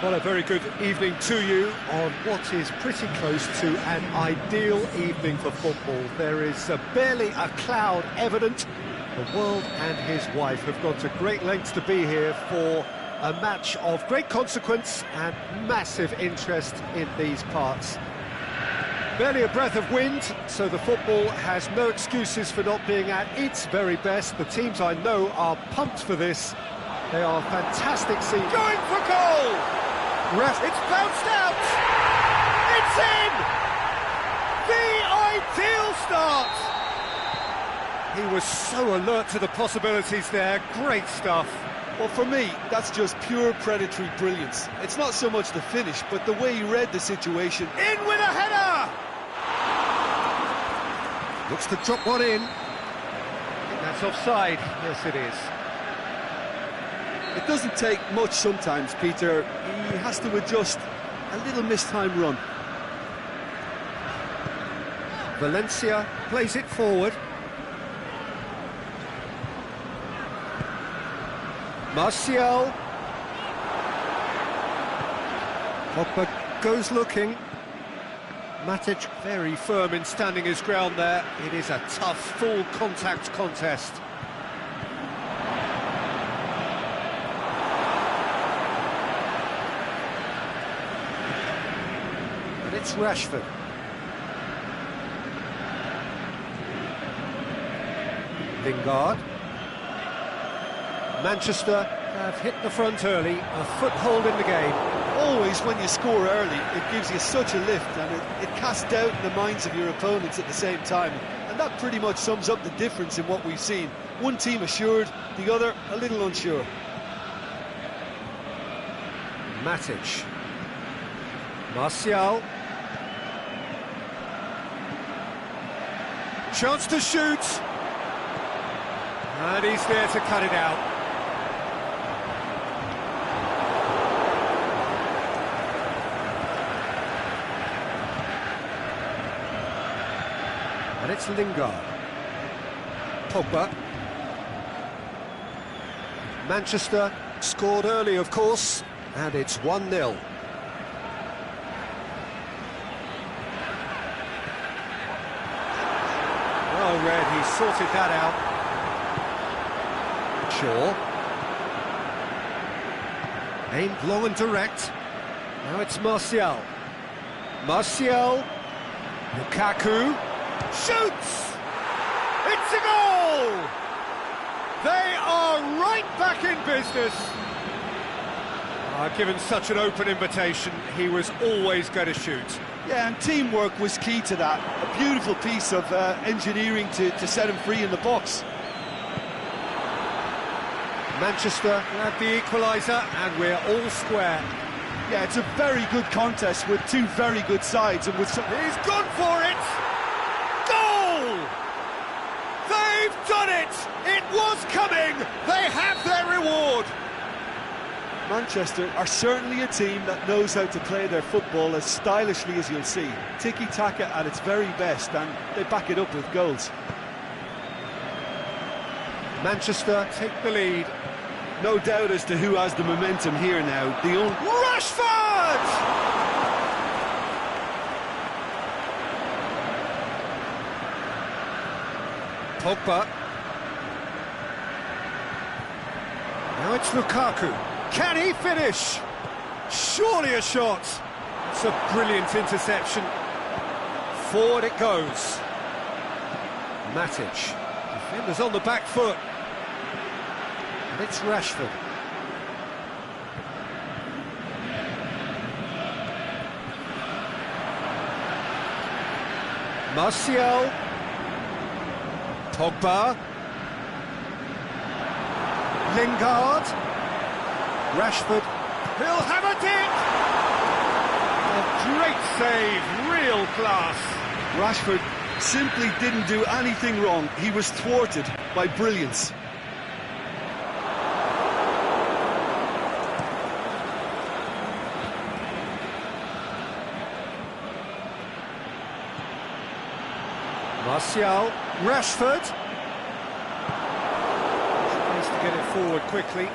Well, a very good evening to you on what is pretty close to an ideal evening for football. There is barely a cloud evident. The world and his wife have gone to great lengths to be here for a match of great consequence and massive interest in these parts. Barely a breath of wind, so the football has no excuses for not being at its very best. The teams I know are pumped for this. They are fantastic scenes. Going for goal! It's bounced out! It's in! The ideal start! He was so alert to the possibilities there. Great stuff. Well, for me, that's just pure predatory brilliance. It's not so much the finish, but the way he read the situation. In with a header! Looks to drop one in. I think that's offside. Yes, it is. It doesn't take much sometimes, Peter. He has to adjust a little mistimed run. Valencia plays it forward. Martial. Pogba goes looking. Matic very firm in standing his ground there. It is a tough, full contact contest. And it's Rashford. Lingard. Manchester have hit the front early, a foothold in the game. Always when you score early, it gives you such a lift, and it casts doubt in the minds of your opponents at the same time. And that pretty much sums up the difference in what we've seen. One team assured, the other a little unsure. Matic. Martial. Chance to shoot. And he's there to cut it out. And it's Lingard. Pogba. Manchester scored early, of course, and it's 1-0. Well read, he sorted that out. Shaw. Aimed long and direct. Now it's Martial. Martial. Lukaku. Shoots! It's a goal! They are right back in business. Given such an open invitation, he was always going to shoot. Yeah, and teamwork was key to that. A beautiful piece of engineering to set him free in the box. Manchester had the equaliser, and we're all square. Yeah, it's a very good contest with two very good sides, and with some... He's gone for it! Goal! They've done it! It was coming! They have their reward! Manchester are certainly a team that knows how to play their football as stylishly as you'll see. Tiki-taka at its very best, and they back it up with goals. Manchester take the lead. No doubt as to who has the momentum here now. The own Rashford! Pogba. Now it's Lukaku. Can he finish? Surely a shot. It's a brilliant interception. Forward it goes. Matic. Defenders on the back foot. And it's Rashford. Martial. Pogba. Lingard. Rashford. He'll have a dig! A great save, real class. Rashford simply didn't do anything wrong. He was thwarted by brilliance. Martial, Rashford. Tries to get it forward quickly.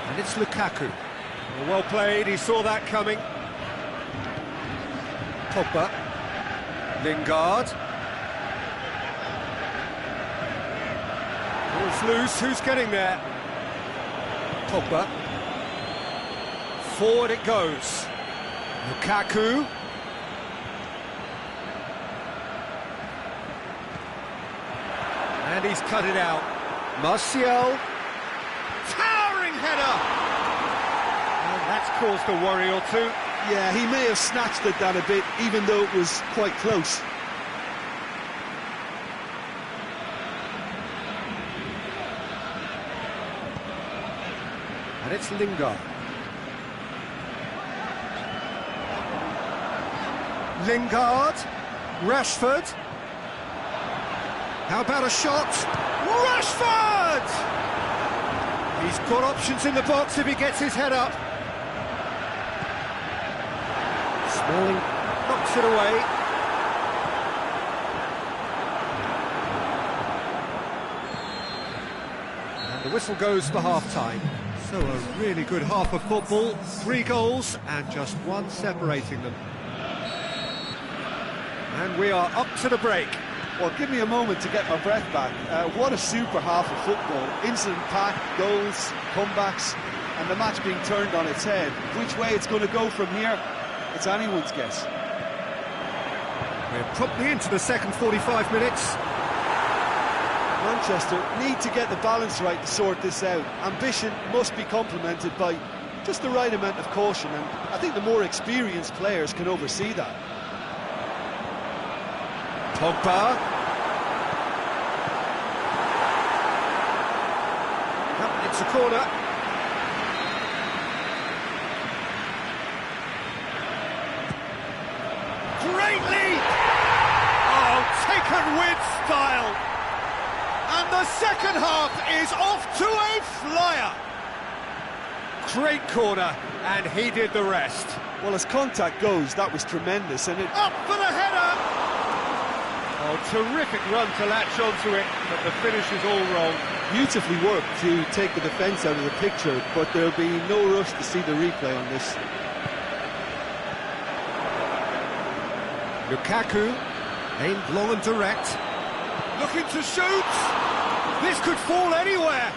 And it's Lukaku. Well played, he saw that coming. Pogba. Lingard. Ball's loose, who's getting there? Pogba. Forward it goes. Lukaku. And he's cut it out. Martial. Towering header! And that's caused a worry or two. Yeah, he may have snatched it down a bit, even though it was quite close. And it's Lingard. Lingard. Rashford. How about a shot? Rashford! He's got options in the box if he gets his head up. Smalling knocks it away. And the whistle goes for half-time. So a really good half of football. 3 goals and just one separating them. And we are up to the break. Well, give me a moment to get my breath back. What a super half of football. Incident-packed, goals, comebacks, and the match being turned on its head. Which way it's going to go from here, it's anyone's guess. We're promptly into the second 45 minutes. Manchester need to get the balance right to sort this out. Ambition must be complemented by just the right amount of caution, and I think the more experienced players can oversee that. Pogba. Yep, it's a corner. Great lead! Oh, taken with style. And the second half is off to a flyer. Great corner, and he did the rest. Well, as contact goes, that was tremendous, and it... Up for the header! Oh, terrific run to latch onto it, but the finish is all wrong. Beautifully worked to take the defence out of the picture, but there'll be no rush to see the replay on this. Lukaku, aimed long and direct. Looking to shoot! This could fall anywhere!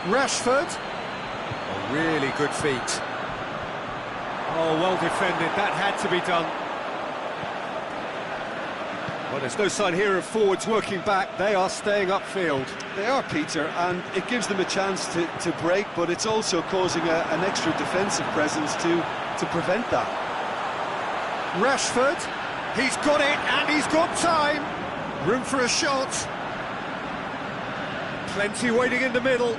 Rashford. A really good feat. Oh, well defended, that had to be done. Well, there's no sign here of forwards working back, they are staying upfield. They are, Peter, and it gives them a chance to break, but it's also causing an extra defensive presence to prevent that. Rashford, he's got it, and he's got time. Room for a shot. Plenty waiting in the middle.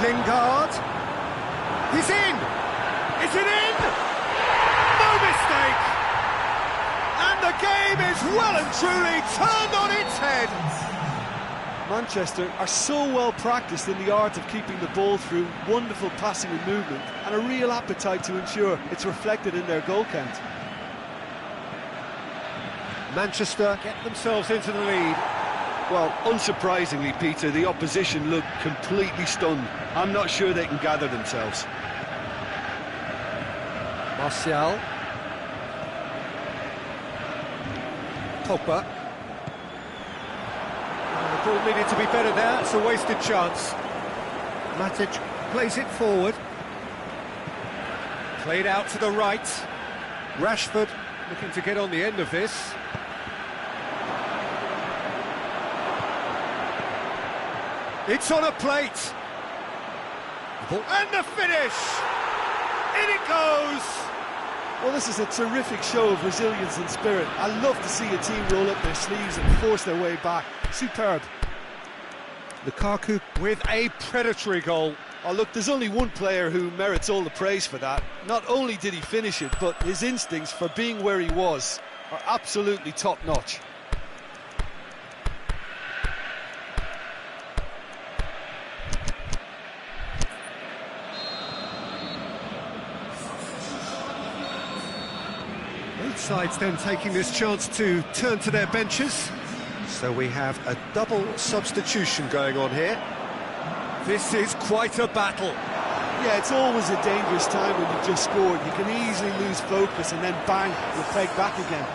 Lingard. He's in! Is it in? No mistake! And the game is well and truly turned on its head. Manchester are so well practiced in the art of keeping the ball through wonderful passing and movement, and a real appetite to ensure it's reflected in their goal count. Manchester get themselves into the lead. Well, unsurprisingly, Peter, the opposition look completely stunned. I'm not sure they can gather themselves. Martial. Pogba. The ball needed to be better there, it's a wasted chance. Matic plays it forward. Played out to the right. Rashford looking to get on the end of this. It's on a plate. And the finish! In it goes! Well, this is a terrific show of resilience and spirit. I love to see a team roll up their sleeves and force their way back. Superb. Lukaku with a predatory goal. Oh, look, there's only one player who merits all the praise for that. Not only did he finish it, but his instincts for being where he was are absolutely top-notch. Both sides then taking this chance to turn to their benches. So we have a double substitution going on here. This is quite a battle. Yeah, it's always a dangerous time when you've just scored. You can easily lose focus and then bang, you're pegged back again.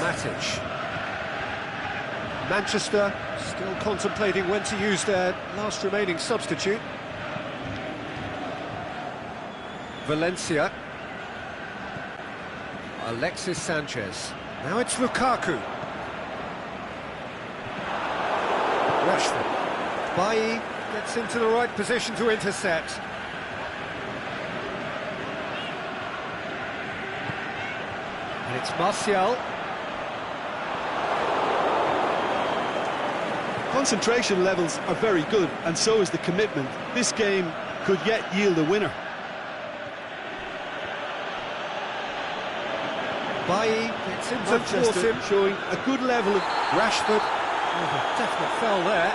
Matic. Manchester still contemplating when to use their last remaining substitute. Valencia. Alexis Sanchez. Now it's Lukaku. Rashford. Bailly gets into the right position to intercept. And it's Martial. Concentration levels are very good, and so is the commitment. This game could yet yield a winner. Bailly gets into Manchester him, showing a good level of... Rashford. Oh, a definite foul there.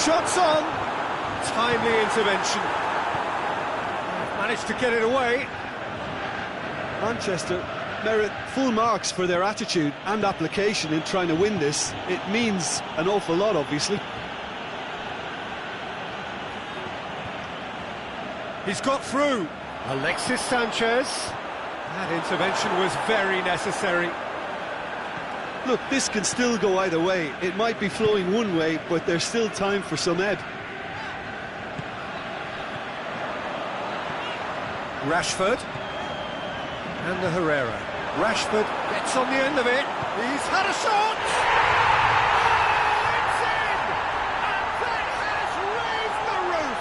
Shots on! Timely intervention. Managed to get it away. Manchester merit full marks for their attitude and application in trying to win this. It means an awful lot, obviously. He's got through. Alexis Sanchez. That intervention was very necessary. Look, this can still go either way. It might be flowing one way, but there's still time for some ebb. Rashford. And the Herrera. Rashford gets on the end of it. He's had a shot! Oh, it's in! And that has raised the roof!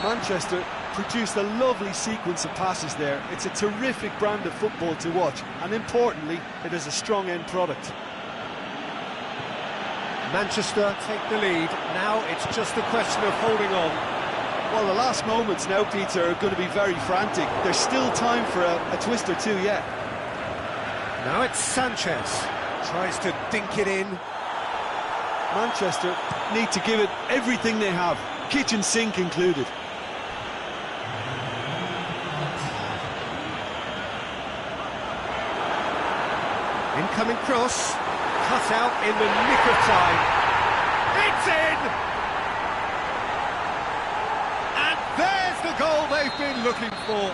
Manchester produced a lovely sequence of passes there. It's a terrific brand of football to watch, and importantly, it is a strong end product. Manchester take the lead. Now it's just a question of holding on. Well, the last moments now, Peter, are going to be very frantic. There's still time for a twist or two yet. Now it's Sanchez. Tries to dink it in. Manchester need to give it everything they have, kitchen sink included. Incoming cross, cut out in the nick of time. It's in! And there's the goal they've been looking for.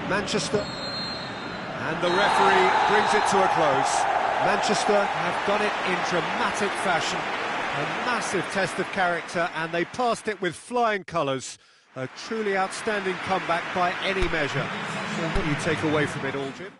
Manchester, and the referee brings it to a close. Manchester have done it in dramatic fashion. A massive test of character, and they passed it with flying colours. A truly outstanding comeback by any measure. So what do you take away from it all, Jim?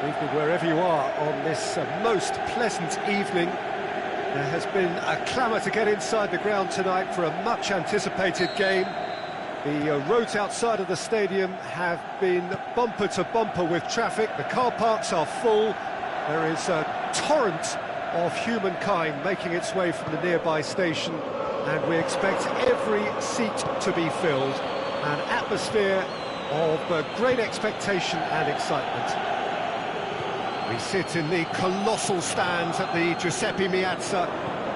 Evening wherever you are on this most pleasant evening. There has been a clamour to get inside the ground tonight for a much-anticipated game. The roads outside of the stadium have been bumper to bumper with traffic. The car parks are full. There is a torrent of humankind making its way from the nearby station, and we expect every seat to be filled. An atmosphere of great expectation and excitement. We sit in the colossal stands at the Giuseppe Meazza,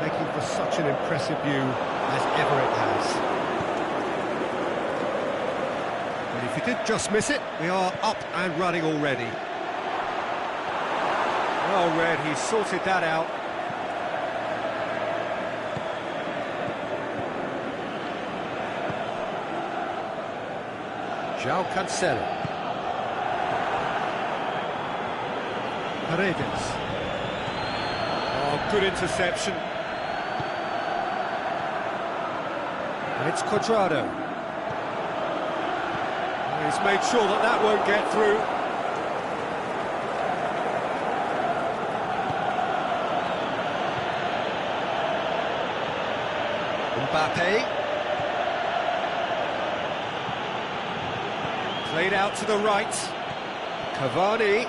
making for such an impressive view as ever it has. And if you did just miss it, we are up and running already. Well read, he sorted that out. João Cancelo. Paredes. Oh, good interception. And it's Cuadrado. He's made sure that that won't get through. Mbappe. Played out to the right. Cavani.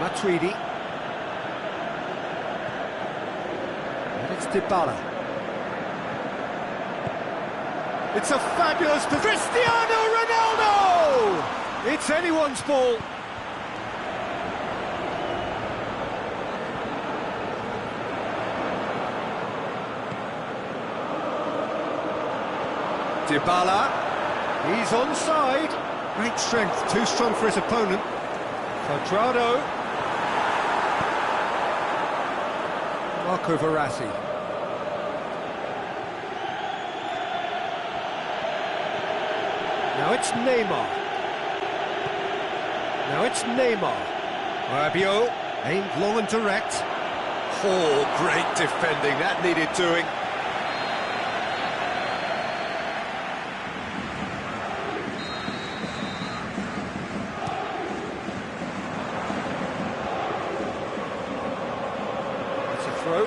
Matuidi. And it's Dybala. It's a fabulous position. Cristiano Ronaldo! It's anyone's ball. Dybala. He's onside. Great strength, too strong for his opponent. Cuadrado. Marco Verratti. Now it's Neymar. Rabiot, aimed long and direct. Oh, great defending, that needed doing. It's a throw.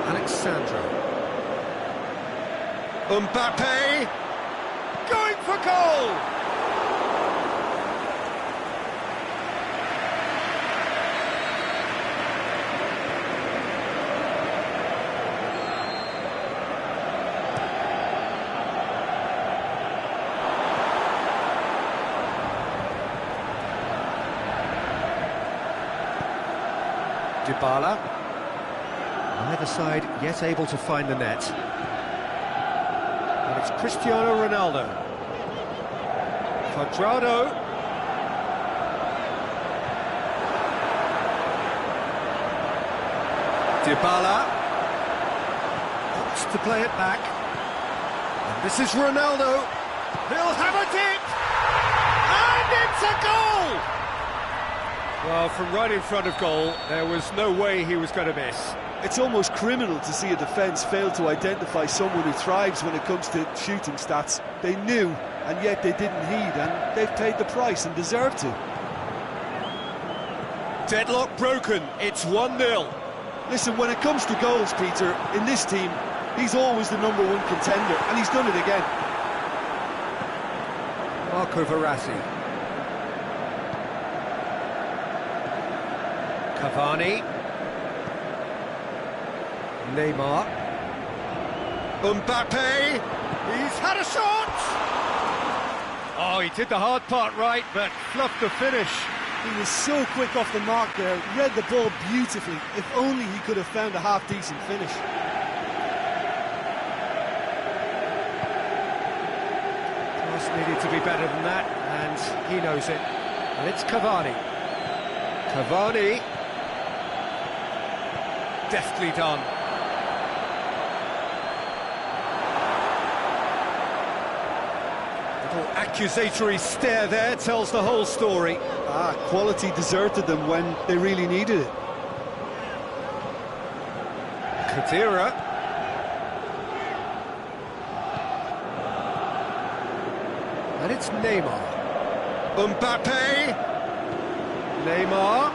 Alexandro. Mbappe going for goal. Dybala. Neither side yet able to find the net. And it's Cristiano Ronaldo. Cuadrado. Dybala. Wants to play it back. And this is Ronaldo. He'll have a dip! And it's a goal! Well, from right in front of goal, there was no way he was going to miss. It's almost criminal to see a defence fail to identify someone who thrives when it comes to shooting stats. They knew, and yet they didn't heed, and they've paid the price and deserve to. Deadlock broken, it's 1-0. Listen, when it comes to goals, Peter, in this team, he's always the #1 contender, and he's done it again. Marco Verratti. Cavani. Neymar. Mbappe. He's had a shot! Oh, he did the hard part right, but fluffed the finish. He was so quick off the mark there, read the ball beautifully. If only he could have found a half-decent finish. Cross needed to be better than that, and he knows it. And it's Cavani. Cavani. Deftly done. little accusatory stare there tells the whole story. Quality deserted them when they really needed it. Khedira. And it's Neymar. Mbappe. Neymar.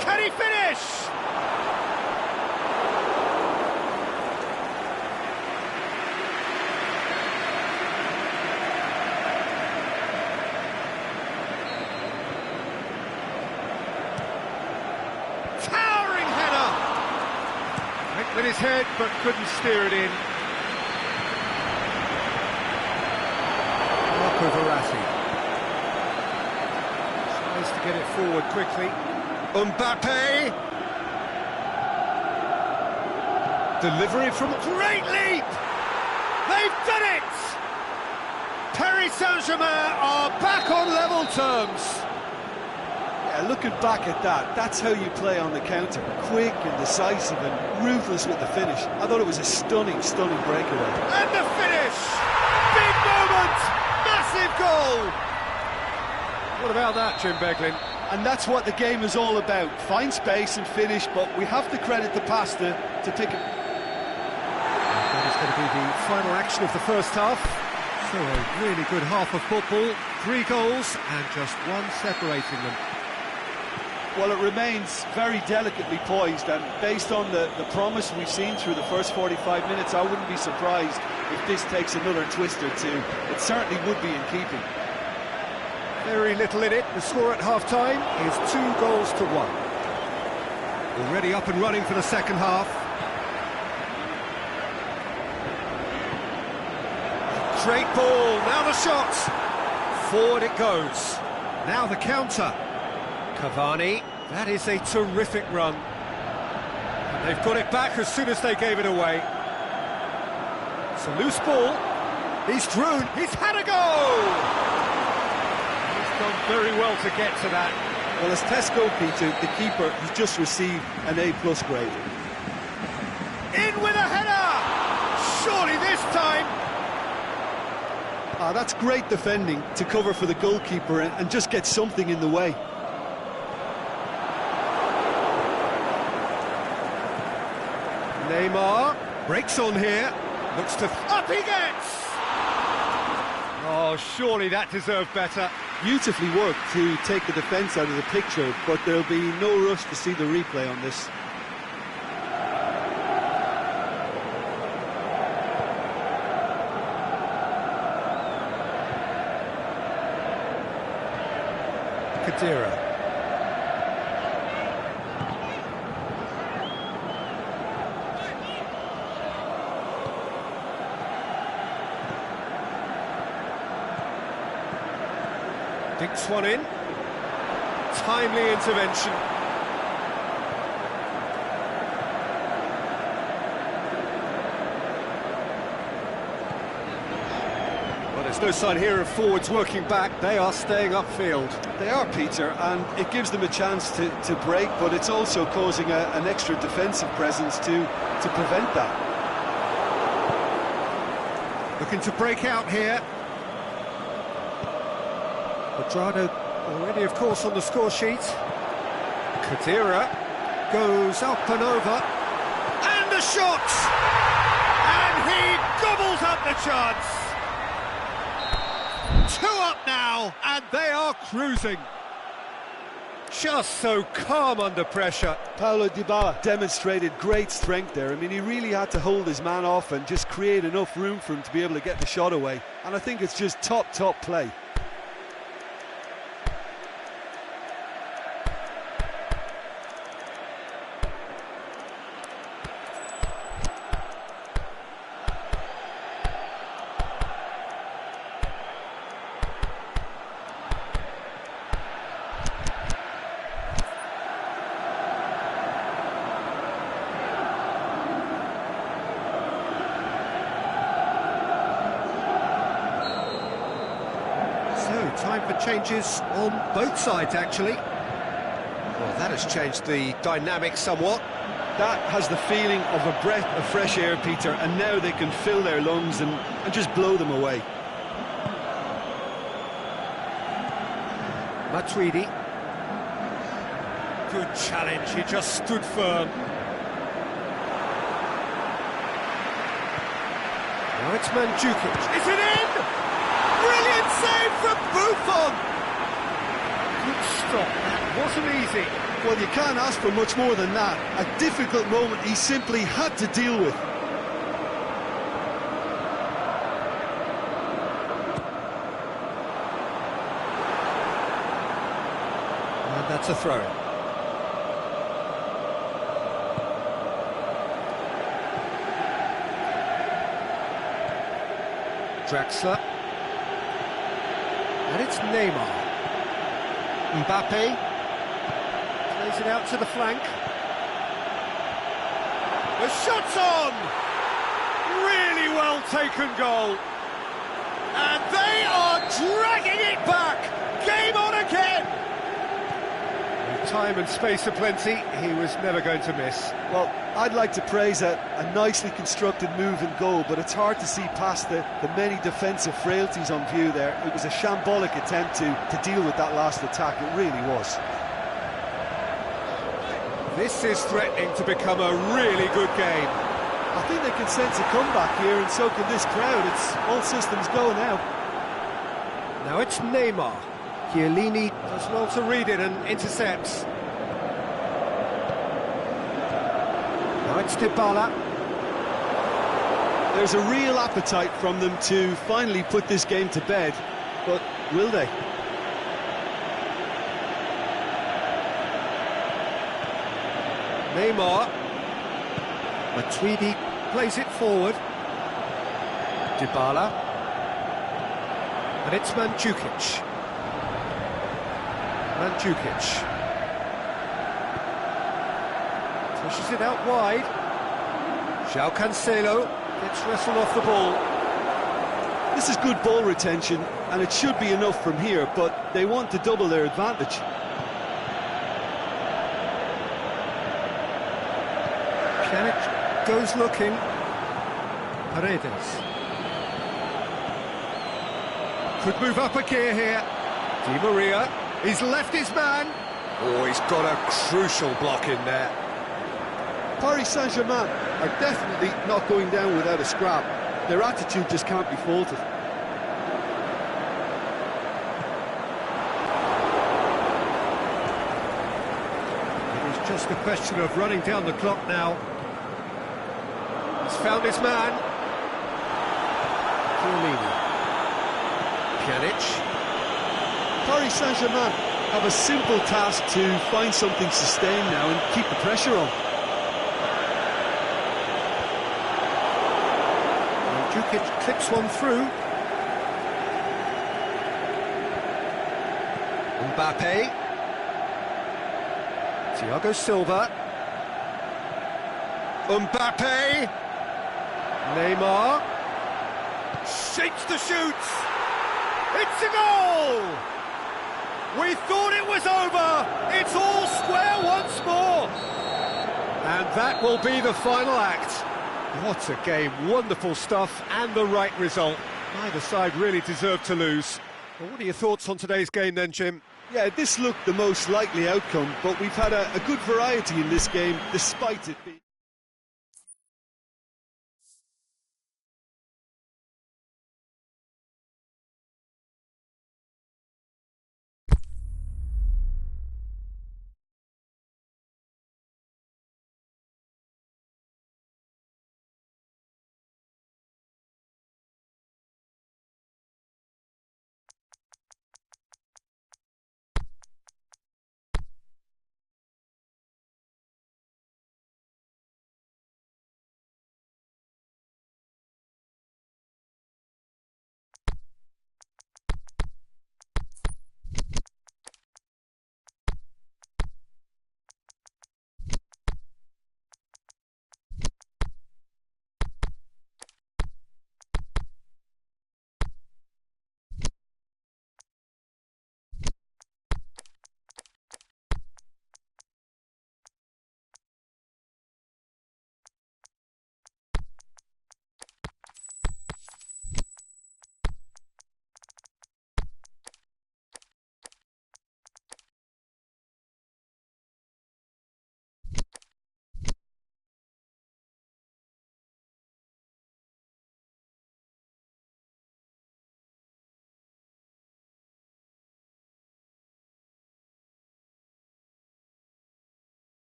Can he finish? Towering header. Went with his head, but couldn't steer it in. Marco Verratti. Tries to get it forward quickly. Mbappe. Delivery from great leap. They've done it. Paris Saint-Germain are back on level terms. Yeah, looking back at that, that's how you play on the counter. Quick and decisive and ruthless with the finish. I thought it was a stunning, stunning breakaway. And the finish! Big moment! Massive goal! What about that, Jim Beglin? And that's what the game is all about. Find space and finish, but we have to credit the pasta to take it. That is going to be the final action of the first half. So a really good half of football. 3 goals and just one separating them. Well, it remains very delicately poised, and based on the promise we've seen through the first 45 minutes, I wouldn't be surprised if this takes another twist or two. It certainly would be in keeping. Very little in it. The score at half-time is 2-1. Already up and running for the second half. Great ball, now the shot. Forward it goes. Now the counter. Cavani, that is a terrific run. And they've got it back as soon as they gave it away. It's a loose ball. He's through, he's had a go! He's done very well to get to that. Well, as test goalkeeper, the keeper has just received an A+ grade. In with a header! Surely this time! That's great defending to cover for the goalkeeper and just get something in the way. Neymar breaks on here, looks to... Up he gets! Oh, surely that deserved better. Beautifully worked to take the defence out of the picture, but there'll be no rush to see the replay on this. Khedira. Dinks one in. Timely intervention. Well, there's no sign here of forwards working back. They are staying upfield. They are, Peter, and it gives them a chance to break, but it's also causing an extra defensive presence to prevent that. Looking to break out here. Quadrado already, of course, on the score sheet. Khedira goes up and over. And the shot! And he gobbles up the chance! 2 up now, and they are cruising. Just so calm under pressure. Paulo Dybala demonstrated great strength there. I mean, he really had to hold his man off and just create enough room for him to be able to get the shot away. And I think it's just top play. Time for changes on both sides, actually. Well, that has changed the dynamic somewhat. That has the feeling of a breath of fresh air, Peter, and now they can fill their lungs and just blow them away. Matuidi. Good challenge, he just stood firm. Now it's Mandzukic. Is it in? Brilliant save from Buffon! Good stop, that wasn't easy. Well, you can't ask for much more than that. A difficult moment he simply had to deal with. And that's a throw. Draxler. And it's Neymar. Mbappe. Plays it out to the flank. The shot's on! Really well taken goal. And they are dragging it back! Game on again! With time and space aplenty, he was never going to miss. Well, I'd like to praise a nicely constructed move and goal, but it's hard to see past the many defensive frailties on view there. It was a shambolic attempt to deal with that last attack, it really was. This is threatening to become a really good game. I think they can sense a comeback here, and so can this crowd. It's all systems go now. Now it's Neymar. Chiellini does well to read it and intercepts. Now it's Dybala. There's a real appetite from them to finally put this game to bed, but will they? Neymar. Matuidi plays it forward. Dybala. And it's Mandzukic. Mandzukic. Pushes it out wide. João Cancelo gets wrestled off the ball. This is good ball retention, and it should be enough from here, but they want to double their advantage. Pjanic goes looking. Paredes. Could move up a gear here. Di Maria. He's left his man. Oh, he's got a crucial block in there. Paris Saint-Germain are definitely not going down without a scrap. Their attitude just can't be faulted. It is just a question of running down the clock now. He's found his man. Chiellini. Pjanic. Paris Saint-Germain have a simple task to find something sustained now and keep the pressure on. Mandzukic clips one through. Mbappe. Thiago Silva. Mbappe. Neymar. Shapes the shoots. It's a goal! We thought it was over. It's all square once more. And that will be the final act. What a game. Wonderful stuff and the right result. Neither side really deserved to lose. Well, what are your thoughts on today's game then, Jim? Yeah, this looked the most likely outcome, but we've had a good variety in this game, despite it being...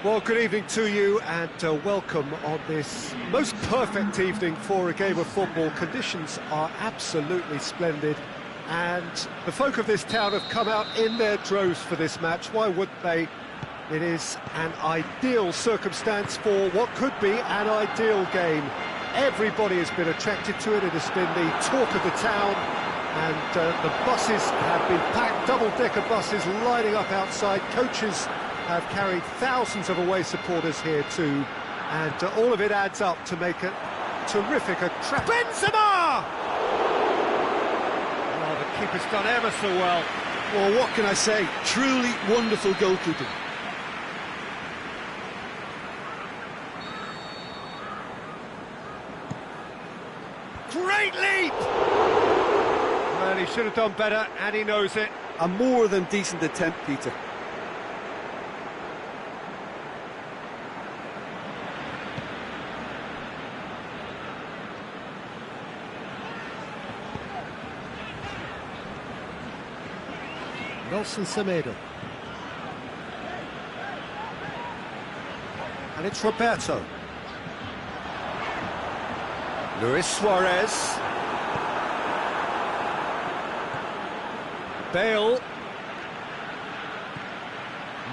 Well, good evening to you and welcome on this most perfect evening for a game of football. Conditions are absolutely splendid and the folk of this town have come out in their droves for this match. Why wouldn't they? It is an ideal circumstance for what could be an ideal game. Everybody has been attracted to it. It has been the talk of the town and the buses have been packed, double-decker buses lining up outside. Coaches have carried thousands of away supporters here too, and all of it adds up to make a terrific Benzema! Oh, the keeper's done ever so well. Well, what can I say? Truly wonderful goalkeeping. Great leap! Well, he should have done better, and he knows it. A more than decent attempt, Peter. Nelson Semedo. And it's Roberto. Luis Suarez. Bale.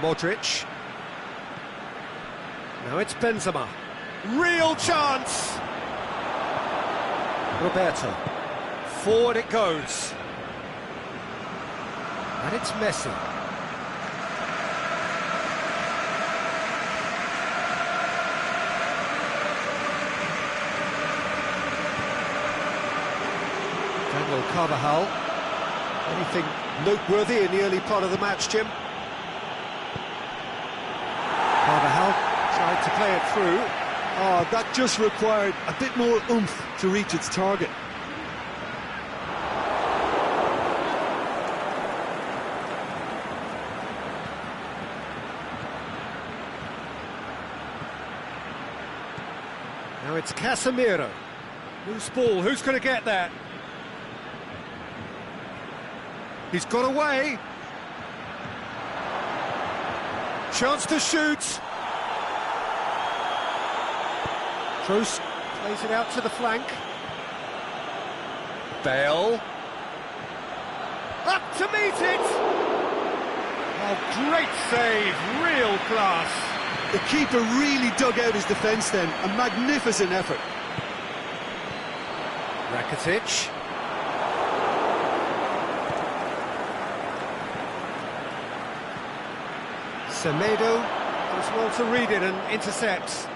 Modric. Now it's Benzema. Real chance! Roberto. Forward it goes. And it's Messi. Daniel Carvajal. Anything noteworthy in the early part of the match, Jim? Carvajal tried to play it through. Oh, that just required a bit more oomph to reach its target. Now it's Casemiro. Loose ball, who's going to get that? He's got away. Chance to shoot. Kroos plays it out to the flank. Bale. Up to meet it! Oh, great save, real class. The keeper really dug out his defence then. A magnificent effort. Rakitic. Semedo does well to read it and intercepts.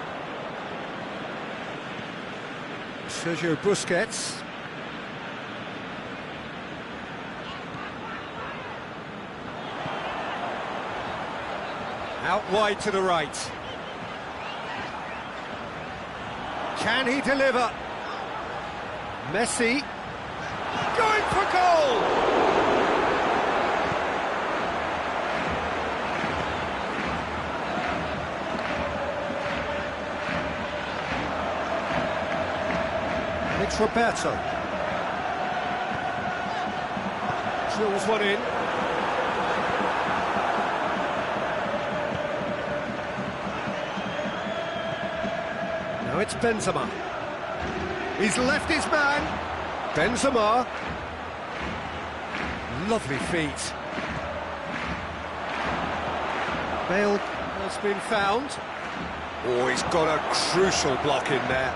Sergio Busquets. Out wide to the right. Can he deliver? Messi going for goal! And it's Roberto. Drills one in. Now it's Benzema. He's left his man. Benzema. Lovely feet. Bale has been found. Oh, he's got a crucial block in there.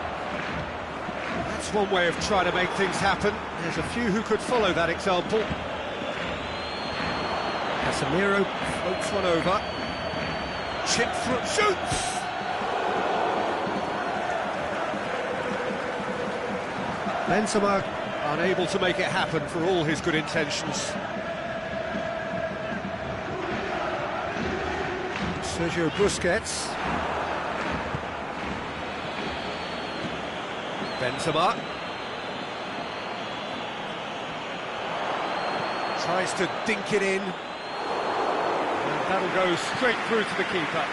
That's one way of trying to make things happen. There's a few who could follow that example. Casemiro floats one over. Chip through, shoots! Benzema unable to make it happen for all his good intentions. Sergio Busquets. Benzema. Tries to dink it in. And that'll go straight through to the keeper.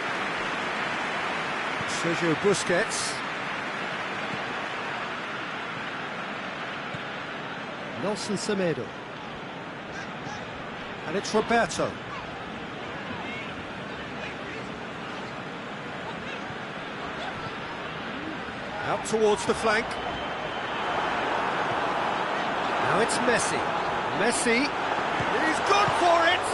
Sergio Busquets. Nelson Semedo. And it's Roberto. Out towards the flank. Now it's Messi. Messi, he's gone for it!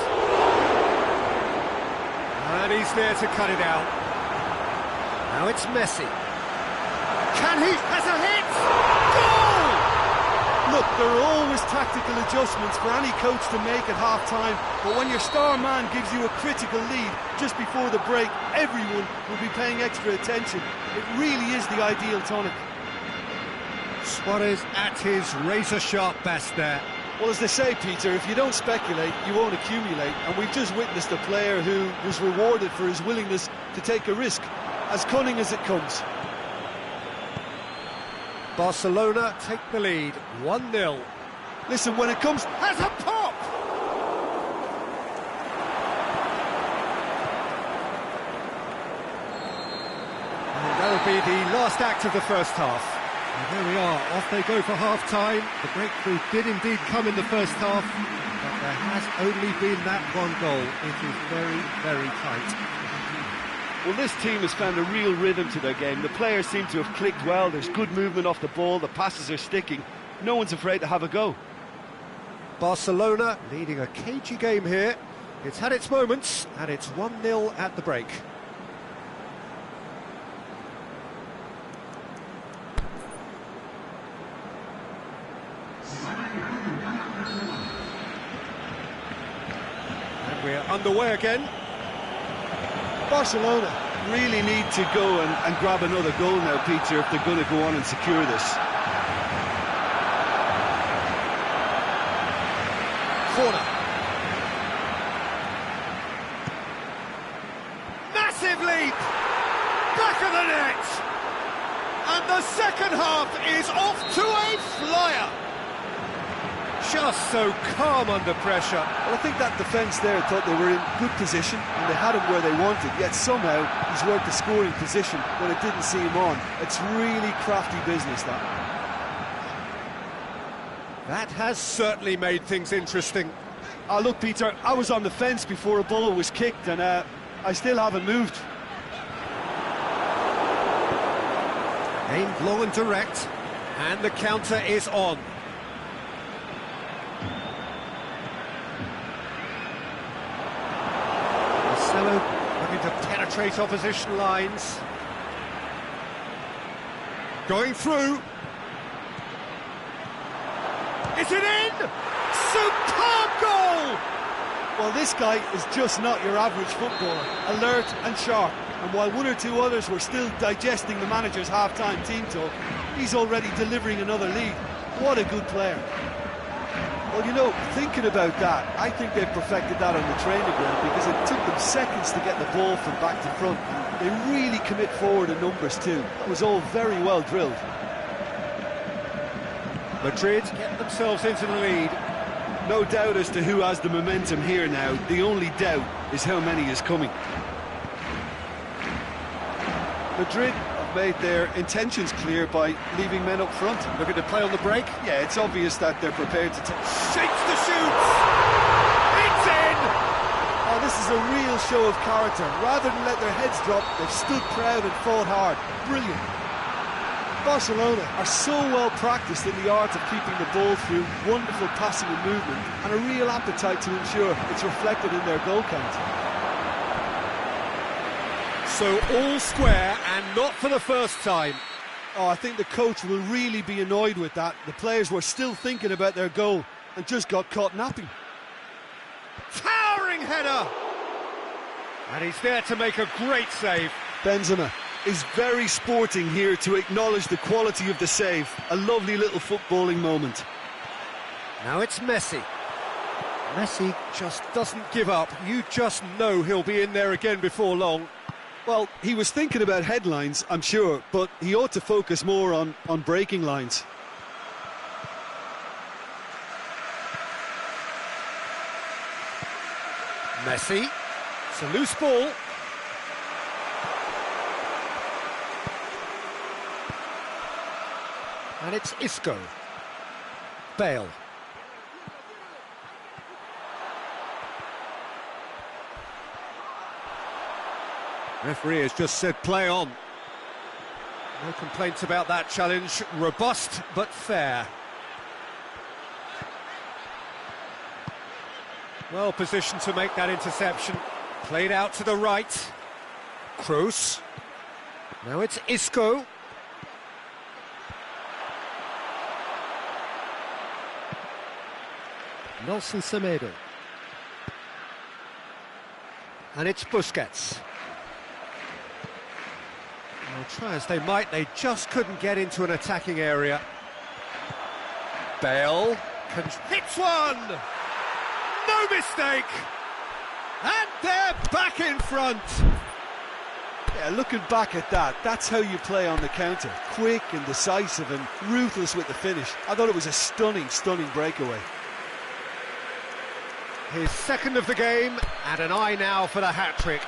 And he's there to cut it out. Now it's Messi. Can he? Has a hit! Goal! Look, there are always tactical adjustments for any coach to make at half-time, but when your star man gives you a critical lead just before the break, everyone will be paying extra attention. It really is the ideal tonic. Suarez at his razor-sharp best there. Well, as they say, Peter, if you don't speculate, you won't accumulate, and we've just witnessed a player who was rewarded for his willingness to take a risk, as cunning as it comes. Barcelona take the lead, 1-0. Listen, when it comes... Has a pop! And that'll be the last act of the first half. And there we are, off they go for half-time. The breakthrough did indeed come in the first half, but there has only been that one goal. It is very, very tight. Well, this team has found a real rhythm to their game. The players seem to have clicked well. There's good movement off the ball. The passes are sticking. No one's afraid to have a go. Barcelona leading a cagey game here. It's had its moments, and it's 1-0 at the break. And we're underway again. Barcelona Really need to go and grab another goal now, Peter, if they're going to go on and secure this. Corner. Massive leap! Back of the net! And the second half is off to a flyer! Just so calm under pressure. Well, I think that defence there thought they were in good position and they had him where they wanted, yet somehow he's worked the scoring position when it didn't see him on. It's really crafty business, that. That has certainly made things interesting. Look, Peter, I was on the fence before a ball was kicked and I still haven't moved. Aimed low and direct, and the counter is on. Marcelo looking to penetrate opposition lines. Going through. Is it in? Superb goal! Well, this guy is just not your average footballer, alert and sharp. And while one or two others were still digesting the manager's half-time team talk, he's already delivering another lead. What a good player. Well, you know, thinking about that, I think they've perfected that on the training ground because it took them seconds to get the ball from back to front. They really commit forward in numbers too. That was all very well drilled. Madrid get themselves into the lead. No doubt as to who has the momentum here now. The only doubt is how many is coming. Madrid have made their intentions clear by leaving men up front. Looking to play on the break. Yeah, it's obvious that they're prepared to Shakes the shoots! It's in! Oh, this is a real show of character. Rather than let their heads drop, they've stood proud and fought hard. Brilliant. Barcelona are so well practiced in the art of keeping the ball through, wonderful passing and movement, and a real appetite to ensure it's reflected in their goal count. So all square, and not for the first time. Oh, I think the coach will really be annoyed with that. The players were still thinking about their goal and just got caught napping. Towering header! And he's there to make a great save. Benzema Is very sporting here to acknowledge the quality of the save. A lovely little footballing moment. Now it's Messi. Messi just doesn't give up. You just know he'll be in there again before long. Well, he was thinking about headlines, I'm sure, but he ought to focus more on breaking lines. Messi. It's a loose ball. And it's Isco. Bale. Referee has just said play on. No complaints about that challenge. Robust but fair. Well positioned to make that interception. Played out to the right. Kroos. Now it's Isco. Nelson Semedo. And it's Busquets. Well, try as they might, they couldn't get into an attacking area. Bale hits one! No mistake! And they're back in front! Yeah, looking back at that, that's how you play on the counter. Quick and decisive and ruthless with the finish. I thought it was a stunning, stunning breakaway. His second of the game, and an eye now for the hat-trick.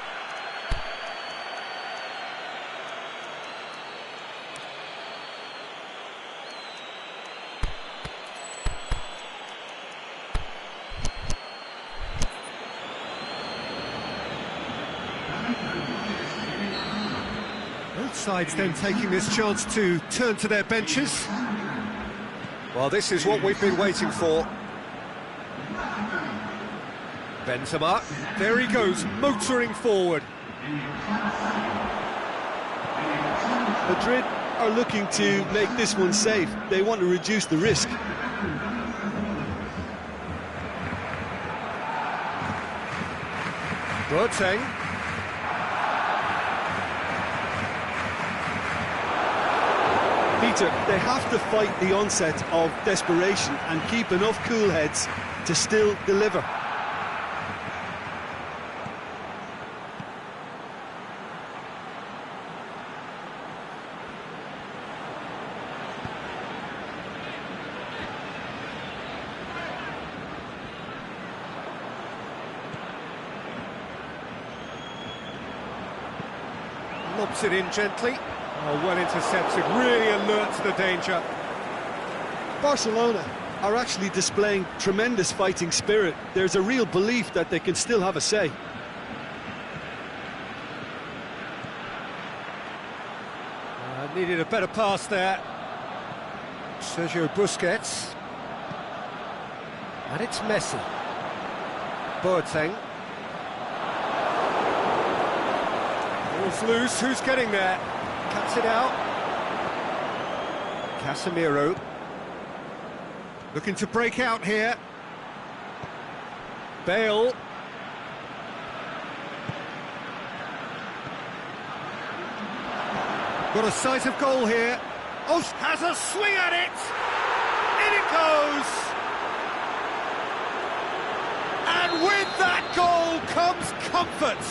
Both sides then taking this chance to turn to their benches. Well, this is what we've been waiting for. Benzema, there he goes, motoring forward. Madrid are looking to make this one safe. They want to reduce the risk. Boateng. Peter, they have to fight the onset of desperation and keep enough cool heads to still deliver. Lobs it in gently. Oh, well intercepted, really alert to the danger. Barcelona are actually displaying tremendous fighting spirit. There's a real belief that they can still have a say. Needed a better pass there. Sergio Busquets. And it's Messi. Boateng. Ball's loose, who's getting there? Cuts it out. Casemiro. Looking to break out here. Bale. Got a sight of goal here. Oh, has a swing at it! In it goes! And with that goal comes comfort!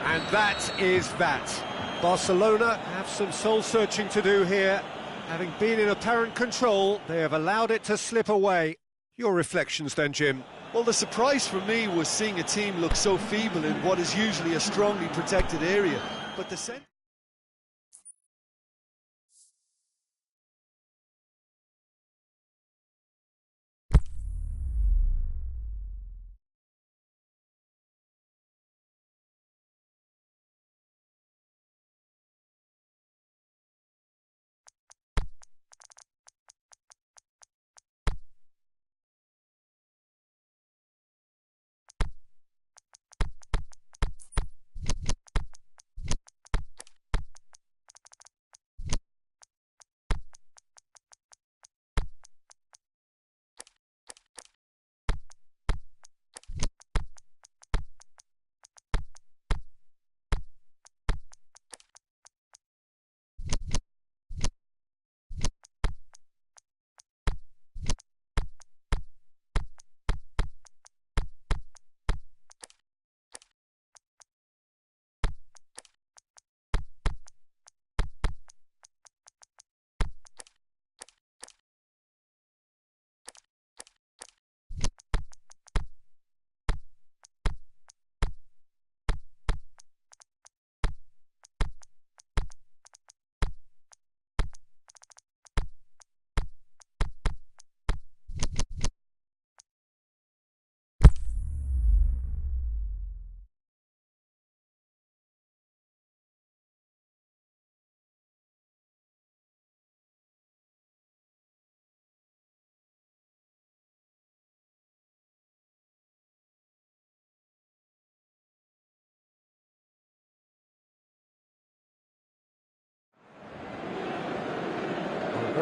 And that is that. Barcelona have some soul-searching to do here. Having been in apparent control, they have allowed it to slip away. Your reflections then, Jim? Well, the surprise for me was seeing a team look so feeble in what is usually a strongly protected area. But the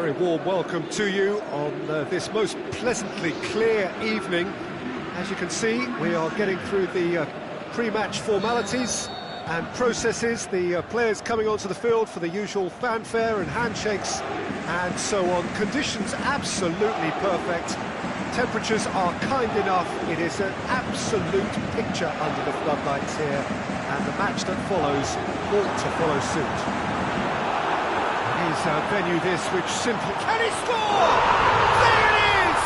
Very warm welcome to you on this most pleasantly clear evening. As you can see, we are getting through the pre-match formalities and processes, the players coming onto the field for the usual fanfare and handshakes and so on. Conditions absolutely perfect. Temperatures are kind enough. It is an absolute picture under the floodlights here, and the match that follows ought to follow suit. Here's a venue this which simply... Can he score? There it is!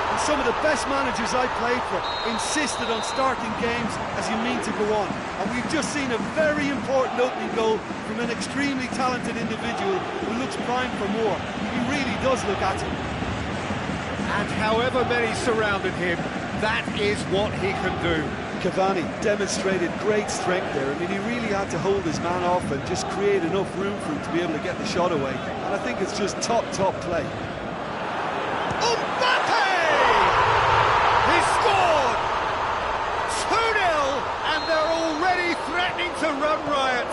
And some of the best managers I played for insisted on starting games as you mean to go on. And we've just seen a very important opening goal from an extremely talented individual who looks primed for more. He really does look at it. And however many surrounded him, that is what he can do. Cavani demonstrated great strength there. I mean, he really had to hold his man off and just create enough room for him to be able to get the shot away. And I think it's just top play. Mbappe! He scored! 2-0, and they're already threatening to run riot.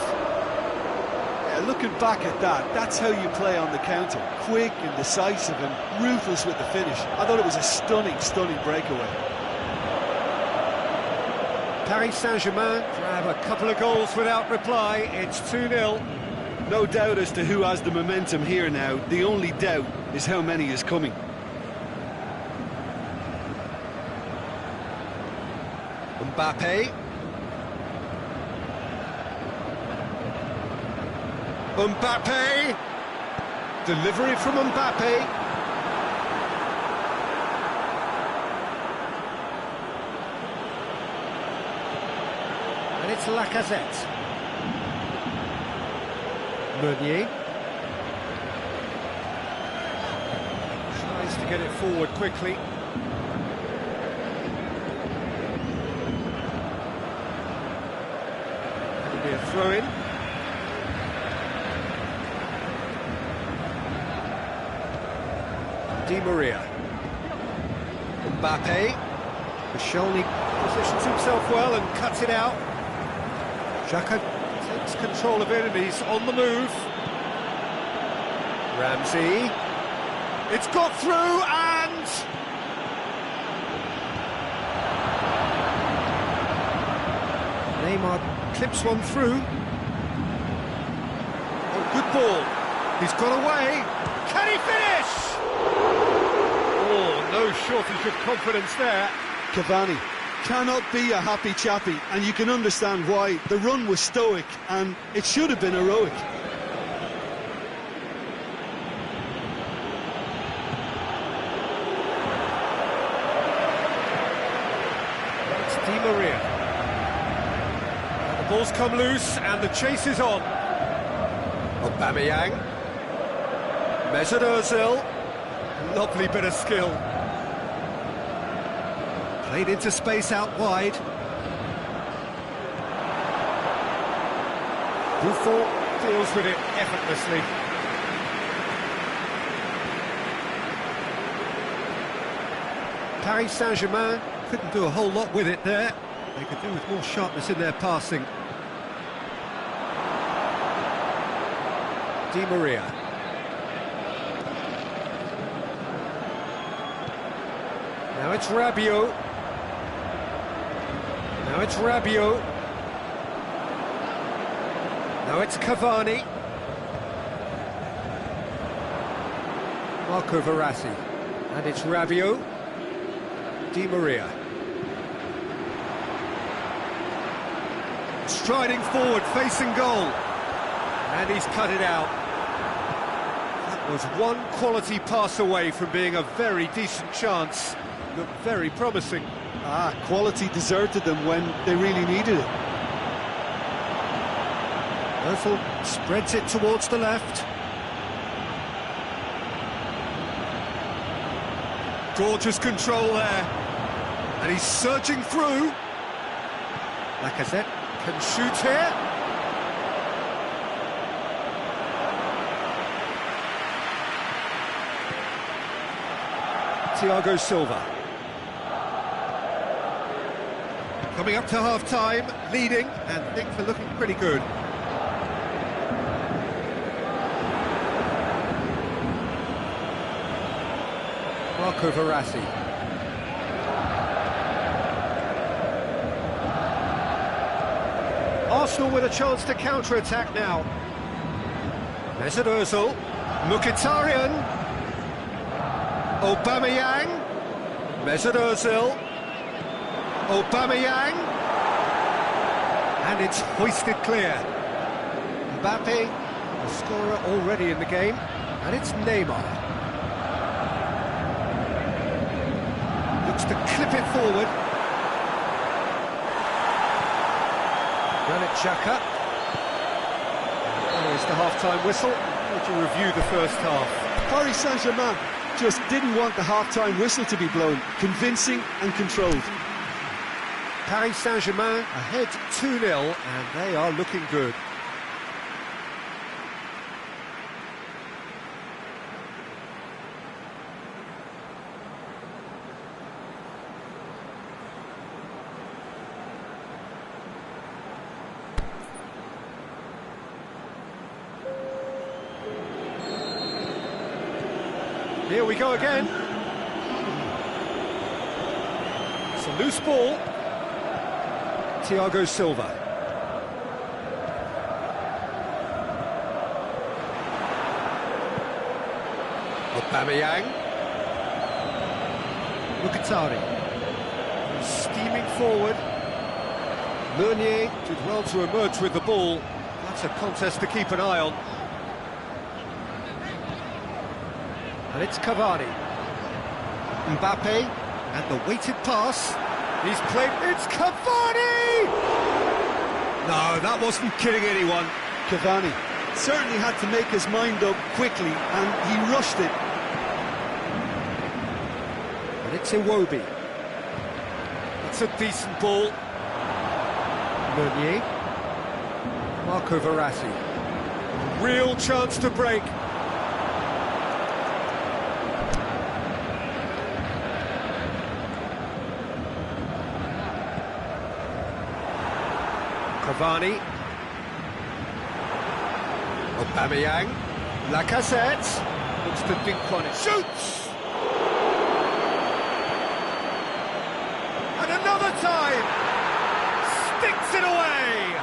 Yeah, looking back at that, that's how you play on the counter. Quick and decisive and ruthless with the finish. I thought it was a stunning breakaway. Paris Saint-Germain grab a couple of goals without reply. It's 2-0. No doubt as to who has the momentum here now. The only doubt is how many is coming. Mbappe. Mbappe. Delivery from Mbappe. And it's Lacazette. Meunier. Tries to get it forward quickly. That'll be a throw-in. Di Maria. Mbappe. Koscielny positions himself well and cuts it out. Xhaka takes control of it and he's on the move. Ramsey. It's got through and... Neymar clips one through. Oh, good ball. He's got away. Can he finish? Oh, no shortage of confidence there. Cavani cannot be a happy chappy, and you can understand why. The run was stoic, and it should have been heroic. It's Di Maria. The ball's come loose, and the chase is on. Aubameyang. Mesut Ozil. Lovely bit of skill. Played into space out wide. Buffon deals with it effortlessly. Paris Saint-Germain couldn't do a whole lot with it there. They could do with more sharpness in their passing. Di Maria. Now it's Rabiot. Now it's Rabiot. Now it's Cavani. Marco Verratti. And it's Rabiot. Di Maria. Striding forward, facing goal. And he's cut it out. That was one quality pass away from being a very decent chance. Looked very promising. Quality deserted them when they really needed it. Özil spreads it towards the left. Gorgeous control there. And he's surging through. Lacazette can shoot here. Thiago Silva. Coming up to half-time, leading, and things are looking pretty good. Marco Verratti. Arsenal with a chance to counter-attack now. Mesut Ozil, Mkhitaryan, Aubameyang, Mesut Ozil, Aubameyang, and it's hoisted clear. Mbappe, a scorer already in the game, and it's Neymar. Looks to clip it forward. Granit Xhaka. There's the half-time whistle. How would you review the first half? Paris Saint-Germain just didn't want the half-time whistle to be blown. Convincing and controlled. Paris Saint-Germain ahead 2-0, and they are looking good. Here we go again. It's a loose ball. Thiago Silva. Aubameyang. Mkhitaryan. Steaming forward. Meunier did well to emerge with the ball. That's a contest to keep an eye on. And it's Cavani. Mbappe, and the weighted pass. He's played, it's Cavani! No, that wasn't kidding anyone. Cavani certainly had to make his mind up quickly, and he rushed it. And it's Iwobi. It's a decent ball. Meunier. Marco Verratti. Real chance to break. Cavani, Aubameyang, Lacazette, looks to dink on it, shoots! And another time, sticks it away!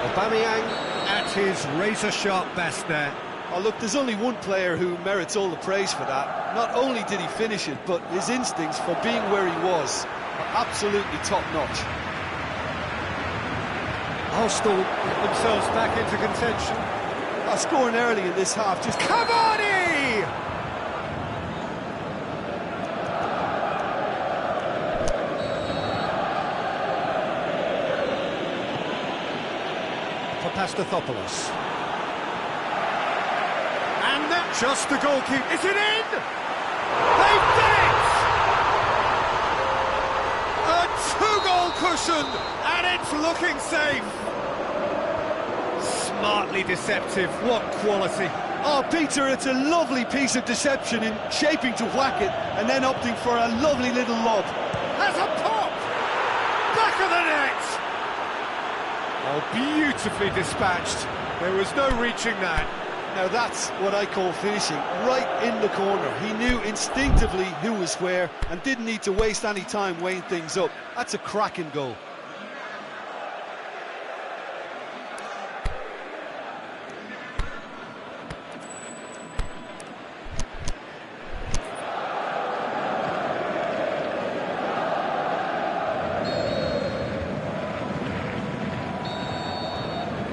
Aubameyang at his razor-sharp best there. Oh look, there's only one player who merits all the praise for that. Not only did he finish it, but his instincts for being where he was are absolutely top-notch. Arsenal get themselves back into contention. Scoring early in this half, just... Cavani! Papastathopoulos. And that just the goalkeeper. Is it in? They've done it! A two-goal cushion, and it's looking safe. Smartly deceptive, what quality. Oh, Peter, it's a lovely piece of deception in shaping to whack it and then opting for a lovely little lob. Has a pop! Back of the net! Oh, beautifully dispatched. There was no reaching that. Now that's what I call finishing, right in the corner. He knew instinctively who was where and didn't need to waste any time weighing things up. That's a cracking goal.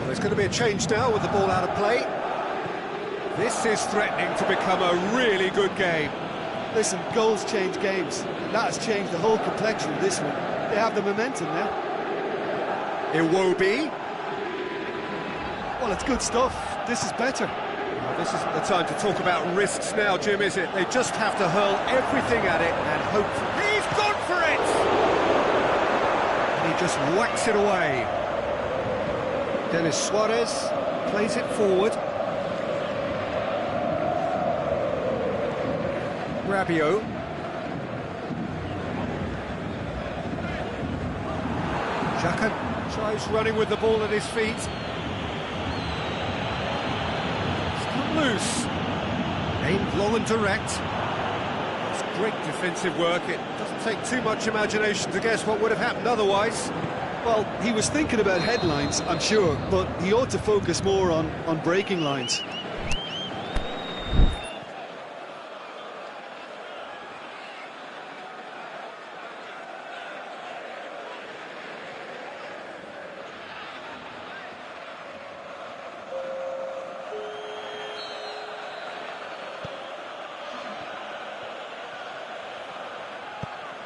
There's going to be a change now with the ball out of play. This is threatening to become a really good game. Listen, goals change games, and that has changed the whole complexion of this one. They have the momentum now. Iwobi. Well, it's good stuff. This is better. Well, this isn't the time to talk about risks now, Jim, is it? They just have to hurl everything at it and hope for... He's gone for it! And he just whacks it away. Denis Suarez plays it forward. Rabiot. Xhaka tries running with the ball at his feet. It's come loose. Aimed long and direct. Great defensive work. It doesn't take too much imagination to guess what would have happened otherwise. Well, he was thinking about headlines, I'm sure, but he ought to focus more on breaking lines.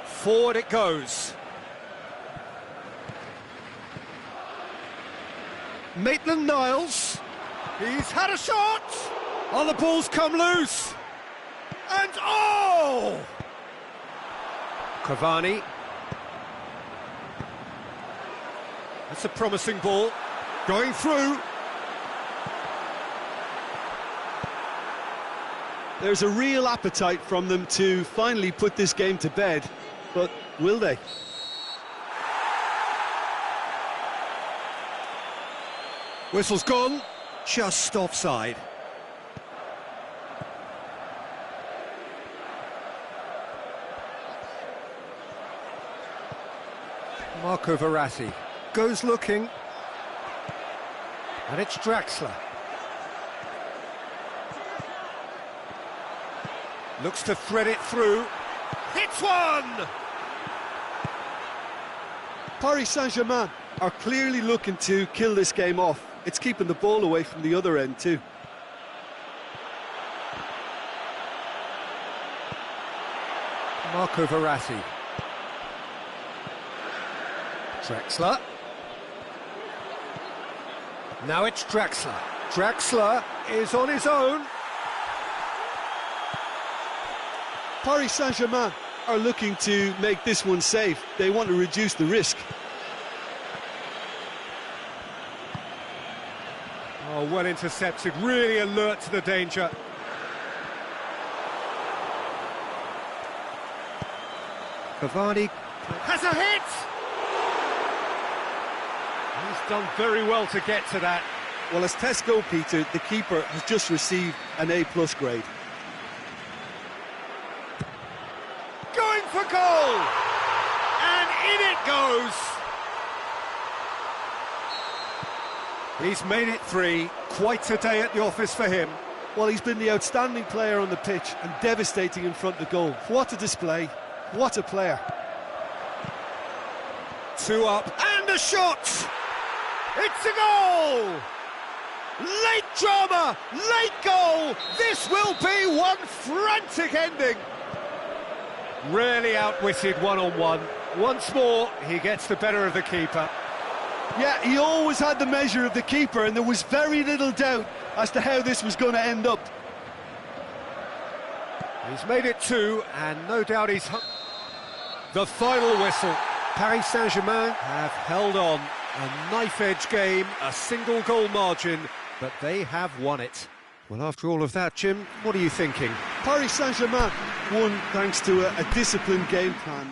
Forward it goes. Maitland-Niles. He's had a shot. Oh, the ball's come loose. And oh! Cavani. That's a promising ball. Going through. There's a real appetite from them to finally put this game to bed, but will they? Whistle's gone, just offside. Marco Verratti goes looking, and it's Draxler. Looks to thread it through. Hits one! Paris Saint-Germain are clearly looking to kill this game off. It's keeping the ball away from the other end too. Marco Verratti. Draxler. Now it's Draxler. Draxler is on his own. Paris Saint-Germain are looking to make this one safe. They want to reduce the risk. Oh, well intercepted, really alert to the danger. Cavani has a hit! He's done very well to get to that. Well, as tests go, Peter, the keeper has just received an A+ grade. Going for goal! And in it goes! He's made it 3, quite a day at the office for him. Well, he's been the outstanding player on the pitch and devastating in front of goal. What a display, what a player. 2 up, and a shot! It's a goal! Late drama, late goal! This will be one frantic ending! Really outwitted one-on-one. Once more, he gets the better of the keeper. Yeah, he always had the measure of the keeper, and there was very little doubt as to how this was going to end up. He's made it 2, and no doubt he's... The final whistle. Paris Saint-Germain have held on. A knife-edge game, a single-goal margin, but they have won it. Well, after all of that, Jim, what are you thinking? Paris Saint-Germain won thanks to a disciplined game plan.